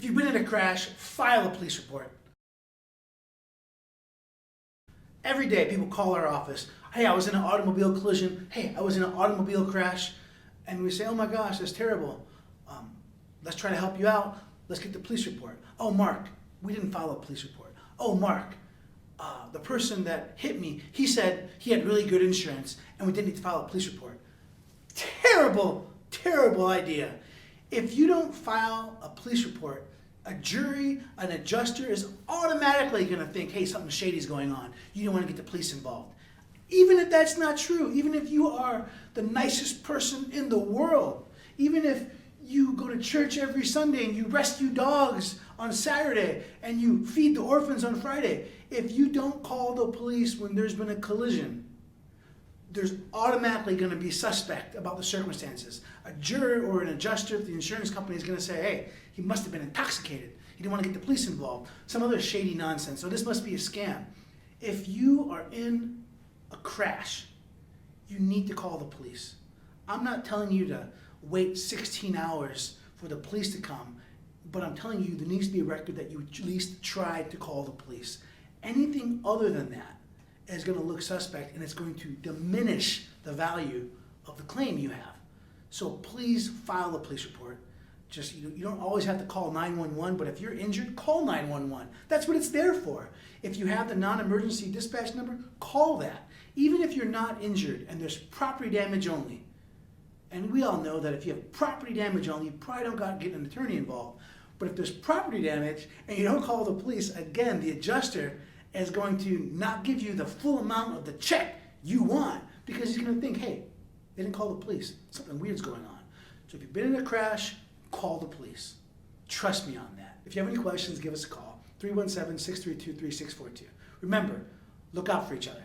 you've been in a crash, file a police report. Every day people call our office. Hey, I was in an automobile collision. Hey, I was in an automobile crash. And we say, oh my gosh, that's terrible. Let's try to help you out. Let's get the police report. Oh, Mark, we didn't file a police report. Oh, Mark, the person that hit me, he said he had really good insurance and we didn't need to file a police report. Terrible, terrible idea. If you don't file a police report, a jury, an adjuster is automatically going to think, hey, something shady is going on. You don't want to get the police involved. Even if that's not true, even if you are the nicest person in the world, even if you go to church every Sunday and you rescue dogs on Saturday and you feed the orphans on Friday, if you don't call the police when there's been a collision, there's automatically going to be suspect about the circumstances. A juror or an adjuster at the insurance company is going to say, hey, he must have been intoxicated. He didn't want to get the police involved. Some other shady nonsense. So this must be a scam. If you are in a crash, you need to call the police. I'm not telling you to wait 16 hours for the police to come, but I'm telling you there needs to be a record that you at least tried to call the police. Anything other than that is going to look suspect and it's going to diminish the value of the claim you have. So please file a police report. Just you don't always have to call 911, but if you're injured, call 911. That's what it's there for. If you have the non-emergency dispatch number, call that. Even if you're not injured and there's property damage only. And we all know that if you have property damage only, you probably don't got to get an attorney involved. But if there's property damage and you don't call the police, again, the adjuster is going to not give you the full amount of the check you want because he's going to think, hey, they didn't call the police. Something weird's going on. So if you've been in a crash, call the police. Trust me on that. If you have any questions, give us a call. 317-632-3642. Remember, look out for each other.